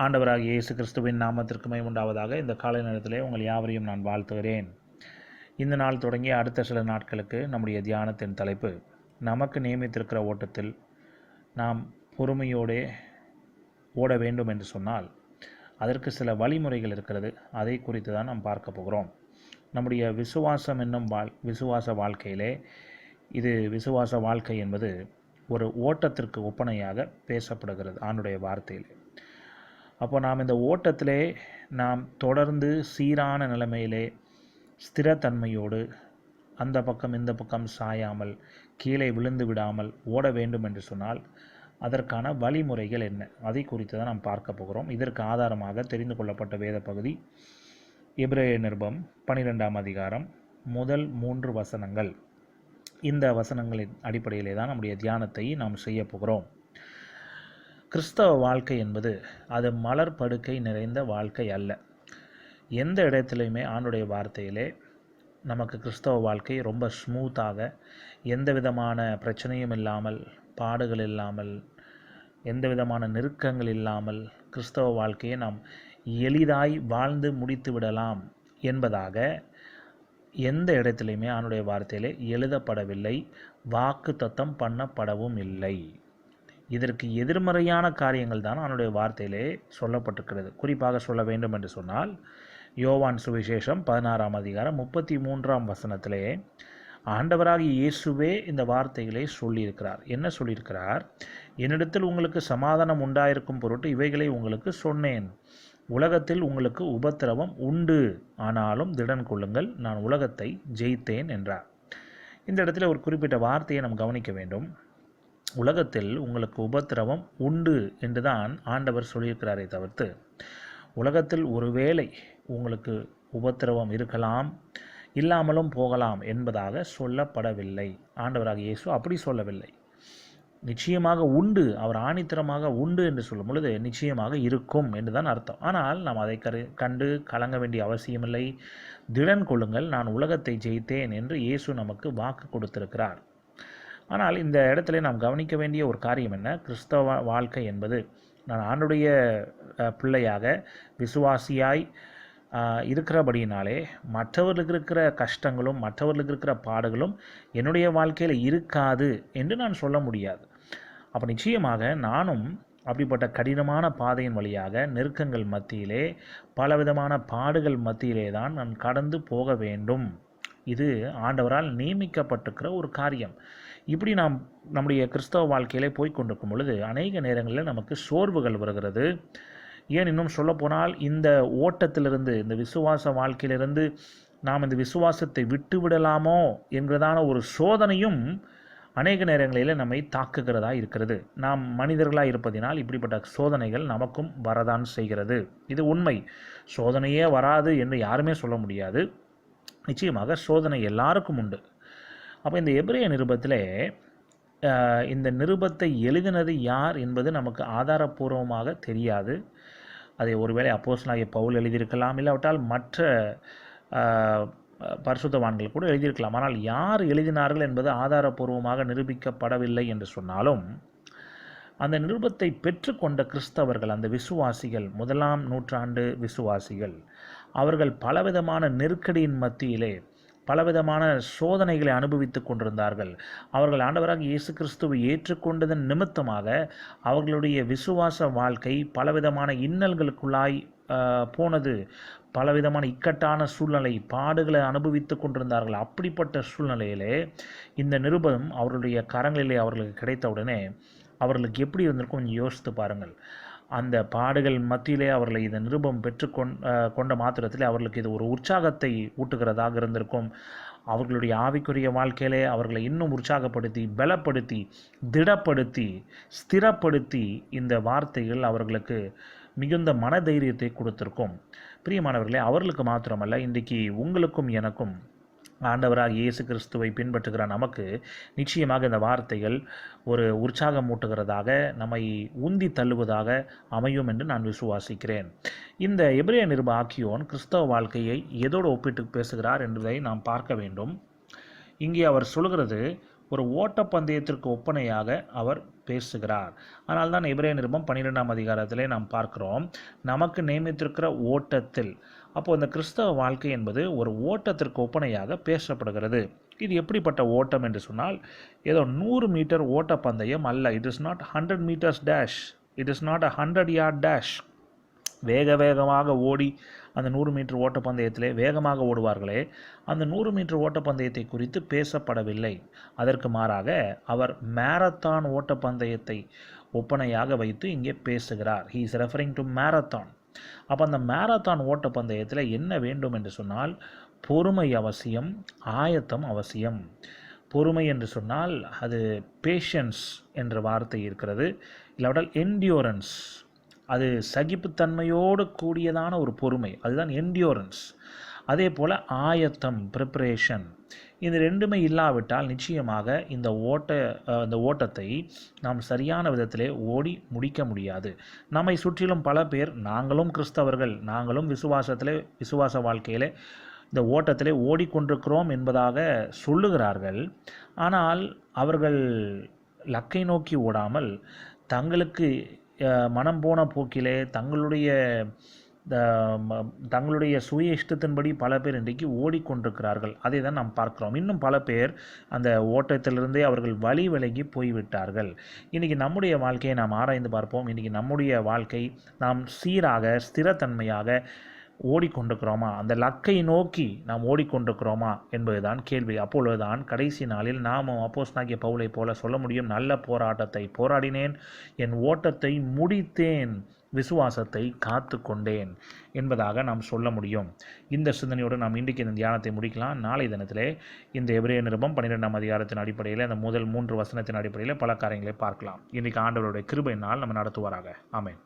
ஆண்டவராகிய இயேசு கிறிஸ்துவின் நாமத்திற்கு மகிமை உண்டாவதாக. இந்த காலை நேரத்திலே உங்கள் யாவரையும் நான் வாழ்த்துகிறேன். இந்த நாள் தொடங்கி அடுத்த சில நாட்களுக்கு நம்முடைய தியானத்தின் தலைப்பு, நமக்கு நியமித்திருக்கிற ஓட்டத்தில் நாம் பொறுமையோடே ஓட வேண்டும் என்று சொன்னால் அதற்கு சில வழிமுறைகள் இருக்கிறது. அதை குறித்து தான் நாம் பார்க்க போகிறோம். நம்முடைய விசுவாசம் என்னும் விசுவாச வாழ்க்கையிலே விசுவாச வாழ்க்கை என்பது ஒரு ஓட்டத்திற்கு ஒப்பனையாக பேசப்படுகிறது ஆண்டுடைய வார்த்தையிலே. அப்போ நாம் இந்த ஓட்டத்திலே நாம் தொடர்ந்து சீரான நிலைமையிலே ஸ்திரத்தன்மையோடு அந்த பக்கம் இந்த பக்கம் சாயாமல் கீழே விழுந்து விடாமல் ஓட வேண்டும் என்று சொன்னால் அதற்கான வழிமுறைகள் என்ன, அதை குறித்து தான் நாம் பார்க்க போகிறோம். இதற்கு ஆதாரமாக தெரிந்து கொள்ளப்பட்ட வேத பகுதி எபிரேயர் நிருபம் 12ஆம் அதிகாரம் முதல் 3 வசனங்கள். இந்த வசனங்களின் அடிப்படையிலே தான் நம்முடைய தியானத்தை நாம் செய்ய போகிறோம். கிறிஸ்தவ வாழ்க்கை என்பது அது மலர் படுக்கை நிறைந்த வாழ்க்கை அல்ல. எந்த இடத்துலையுமே ஆண்டுடைய வார்த்தையிலே நமக்கு கிறிஸ்தவ வாழ்க்கை ரொம்ப ஸ்மூத்தாக, எந்த விதமான பிரச்சனையும் இல்லாமல், பாடுகள் இல்லாமல், எந்த விதமான நெருக்கங்கள் இல்லாமல் கிறிஸ்தவ வாழ்க்கையை நாம் எளிதாய் வாழ்ந்து முடித்து விடலாம் என்பதாக எந்த இடத்துலையுமே ஆண்டுடைய வார்த்தையிலே எழுதப்படவில்லை, வாக்கு தத்தம் பண்ணப்படவும் இல்லை. இதற்கு எதிர்மறையான காரியங்கள் தான் அவனுடைய வார்த்தையிலே சொல்லப்பட்டிருக்கிறது. குறிப்பாக சொல்ல வேண்டும் என்று சொன்னால் யோவான் சுவிசேஷம் 16ஆம் அதிகாரம் 33ஆம் வசனத்திலே ஆண்டவராகிய இயேசுவே இந்த வார்த்தைகளை சொல்லியிருக்கிறார். என்ன சொல்லியிருக்கிறார்? என்னிடத்தில் உங்களுக்கு சமாதானம் உண்டாயிருக்கும் பொருட்டு இவைகளை உங்களுக்கு சொன்னேன். உலகத்தில் உங்களுக்கு உபத்திரவம் உண்டு, ஆனாலும் திடன் கொள்ளுங்கள், நான் உலகத்தை ஜெயித்தேன் என்றார். இந்த இடத்துல ஒரு குறிப்பிட்ட வார்த்தையை நாம் கவனிக்க வேண்டும். உலகத்தில் உங்களுக்கு உபத்திரவம் உண்டு என்று தான் ஆண்டவர் சொல்லியிருக்கிறாரே தவிர்த்து, உலகத்தில் ஒருவேளை உங்களுக்கு உபத்திரவம் இருக்கலாம், இல்லாமலும் போகலாம் என்பதாக சொல்லப்படவில்லை. ஆண்டவராக இயேசு அப்படி சொல்லவில்லை. நிச்சயமாக உண்டு, அவர் ஆணித்தரமாக உண்டு என்று சொல்லும் பொழுது நிச்சயமாக இருக்கும் என்று தான் அர்த்தம். ஆனால் நாம் அதை கண்டு கலங்க வேண்டிய அவசியமில்லை. திடன் கொள்ளுங்கள், நான் உலகத்தை ஜெயித்தேன் என்று இயேசு நமக்கு வாக்கு கொடுத்திருக்கிறார். ஆனால் இந்த இடத்துல நாம் கவனிக்க வேண்டிய ஒரு காரியம் என்ன? கிறிஸ்தவ வாழ்க்கை என்பது நான் ஆண்டுடைய பிள்ளையாக விசுவாசியாய் இருக்கிறபடியினாலே மற்றவர்களுக்கு இருக்கிற கஷ்டங்களும் மற்றவர்களுக்கு இருக்கிற பாடுகளும் என்னுடைய வாழ்க்கையில் இருக்காது என்று நான் சொல்ல முடியாது. அப்போ நிச்சயமாக நானும் அப்படிப்பட்ட கடினமான பாதையின் வழியாக நெருக்கங்கள் மத்தியிலே பலவிதமான பாடுகள் மத்தியிலே தான் நான் கடந்து போக வேண்டும். இது ஆண்டவரால் நியமிக்கப்பட்டிருக்கிற ஒரு காரியம். இப்படி நாம் நம்முடைய கிறிஸ்தவ வாழ்க்கையிலே போய் கொண்டிருக்கும் பொழுது அநேக நேரங்களில் நமக்கு சோர்வுகள் வருகிறது. ஏன் இன்னும் சொல்லப்போனால் இந்த ஓட்டத்திலிருந்து, இந்த விசுவாச வாழ்க்கையிலிருந்து நாம் இந்த விசுவாசத்தை விட்டு விடலாமோ என்கிறதான ஒரு சோதனையும் அநேக நேரங்களில் நம்மை தாக்குகிறதா இருக்கிறது. நாம் மனிதர்களாக இருப்பதினால் இப்படிப்பட்ட சோதனைகள் நமக்கும் வரதான் செய்கிறது. இது உண்மை. சோதனையே வராது என்று யாருமே சொல்ல முடியாது. நிச்சயமாக சோதனை எல்லாருக்கும் உண்டு. அப்போ இந்த எபிரேய நிருபத்திலே இந்த நிருபத்தை எழுதினது யார் என்பது நமக்கு ஆதாரபூர்வமாக தெரியாது. அதை ஒருவேளை அப்போஸ்தலனாகிய பவுல் எழுதியிருக்கலாம், இல்லாவிட்டால் மற்ற பரிசுத்தவான்கள் கூட எழுதியிருக்கலாம். ஆனால் யார் எழுதினார்கள் என்பது ஆதாரபூர்வமாக நிரூபிக்கப்படவில்லை என்று சொன்னாலும் அந்த நிருபத்தை பெற்றுக்கொண்ட கிறிஸ்தவர்கள், அந்த விசுவாசிகள், 1ஆம் நூற்றாண்டு விசுவாசிகள், அவர்கள் பலவிதமான நெருக்கடியின் மத்தியிலே பலவிதமான சோதனைகளை அனுபவித்து கொண்டிருந்தார்கள். அவர்கள் ஆண்டவராக இயேசு கிறிஸ்துவை ஏற்றுக்கொண்டதன் நிமித்தமாக அவர்களுடைய விசுவாச வாழ்க்கை பலவிதமான இன்னல்களுக்குள்ளாய் போனது. பலவிதமான இக்கட்டான சூழ்நிலை, பாடுகளை அனுபவித்து கொண்டிருந்தார்கள். அப்படிப்பட்ட சூழ்நிலையிலே இந்த நிருபம் அவர்களுடைய கரங்களிலே அவர்களுக்கு கிடைத்தவுடனே அவர்களுக்கு எப்படி இருந்திருக்கும் கொஞ்சம் யோசித்து பாருங்கள். அந்த பாடுகள் மத்தியிலே அவர்களை இந்த நிருபம் கொண்ட மாத்திரத்திலே அவர்களுக்கு இது ஒரு உற்சாகத்தை ஊட்டுகிறதாக இருந்திருக்கும். அவர்களுடைய ஆவிக்குரிய வாழ்க்கையிலே அவர்களை இன்னும் உற்சாகப்படுத்தி, பலப்படுத்தி, திடப்படுத்தி, ஸ்திரப்படுத்தி இந்த வார்த்தைகள் அவர்களுக்கு மிகுந்த மனதைரியத்தை கொடுத்திருக்கும். பிரியமானவர்களே, அவர்களுக்கு மாத்திரமல்ல, இன்றைக்கு உங்களுக்கும் எனக்கும் ஆண்டவராக இயேசு கிறிஸ்துவை பின்பற்றுகிற நமக்கு நிச்சயமாக இந்த வார்த்தைகள் ஒரு உற்சாகமூட்டுகிறதாக, நம்மை உந்தி தள்ளுவதாக அமையும் என்று நான் விசுவாசிக்கிறேன். இந்த எபிரேய நிருப ஆக்கியோன் கிறிஸ்தவ வாழ்க்கையை எதோடு ஒப்பிட்டு பேசுகிறார் என்பதை நாம் பார்க்க வேண்டும். இங்கே அவர் சொல்கிறது ஒரு ஓட்டப்பந்தயத்திற்கு ஒப்பனையாக அவர் பேசுகிறார். ஆனால் தான் எபிரேய நிருபம் 12ஆம் அதிகாரத்திலே நாம் பார்க்கிறோம், நமக்கு நியமித்திருக்கிற ஓட்டத்தில். அப்போது இந்த கிறிஸ்தவ வாழ்க்கை என்பது ஒரு ஓட்டத்திற்கு ஒப்பனையாக பேசப்படுகிறது. இது எப்படிப்பட்ட ஓட்டம் என்று சொன்னால், ஏதோ 100 மீட்டர் ஓட்டப்பந்தயம் அல்ல. It is not 100 metres dash, it is not 100 yard dash. வேகமாக ஓடி அந்த 100 மீட்டர் ஓட்டப்பந்தயத்திலே வேகமாக ஓடுவார்களே, அந்த 100 மீட்டர் ஓட்டப்பந்தயத்தை குறித்து பேசப்படவில்லை. அதற்கு மாறாக அவர் மேரத்தான் ஓட்டப்பந்தயத்தை ஒப்பனையாக வைத்து இங்கே பேசுகிறார். He is referring to marathon. அப்போ அந்த மேரத்தான் ஓட்டப்பந்தயத்தில் என்ன வேண்டும் என்று சொன்னால், பொறுமை அவசியம், ஆயத்தம் அவசியம். பொறுமை என்று சொன்னால் அது பேஷன்ஸ் என்ற வார்த்தை இருக்கிறது, இல்லாவிட்டால் என்டியூரன்ஸ், அது சகிப்புத்தன்மையோடு கூடியதான ஒரு பொறுமை, அதுதான் என்டியூரன்ஸ். அதே போல் ஆயத்தம், ப்ரிப்பரேஷன், இது ரெண்டுமே இல்லாவிட்டால் நிச்சயமாக இந்த ஓட்டத்தை நாம் சரியான விதத்திலே ஓடி முடிக்க முடியாது. நம்மை சுற்றிலும் பல பேர், நாங்களும் கிறிஸ்தவர்கள், நாங்களும் விசுவாச வாழ்க்கையிலே இந்த ஓட்டத்திலே ஓடிக்கொண்டிருக்கிறோம் என்பதாக சொல்லுகிறார்கள். ஆனால் அவர்கள் லக்கை நோக்கி ஓடாமல் தங்களுக்கு மனம் போன போக்கிலே தங்களுடைய சுய இஷ்டத்தின்படி பல பேர் இன்றைக்கு ஓடிக்கொண்டிருக்கிறார்கள். அதை தான் நாம் பார்க்கிறோம். இன்னும் பல பேர் அந்த ஓட்டத்திலிருந்தே அவர்கள் வழி விலகி போய்விட்டார்கள். இன்றைக்கி நம்முடைய வாழ்க்கையை நாம் ஆராய்ந்து பார்ப்போம். இன்றைக்கி நம்முடைய வாழ்க்கை நாம் சீராக ஸ்திரத்தன்மையாக ஓடிக்கொண்டிருக்கிறோமா, அந்த லக்கை நோக்கி நாம் ஓடிக்கொண்டிருக்கிறோமா என்பதுதான் கேள்வி. அப்பொழுதுதான் கடைசி நாளில் நாம் அப்போஸ்தலனாகிய பவுலை போல சொல்ல முடியும், நல்ல போராட்டத்தை போராடினேன், என் ஓட்டத்தை முடித்தேன், விசுவாசத்தை காத்து கொண்டேன் என்பதாக நாம் சொல்ல முடியும். இந்த சிந்தனையோடு நாம் இன்றைக்கு இந்த தியானத்தை முடிக்கலாம். நாளை தினத்திலே இந்த எபிரேய நிருபம் 12ஆம் அதிகாரத்தின் அடிப்படையில், அந்த முதல் 3 வசனத்தின் அடிப்படையில் பல காரியங்களை பார்க்கலாம். இன்றைக்கு ஆண்டவருடைய கிருபையினால் நம்ம நடத்துவாராக. ஆமென்.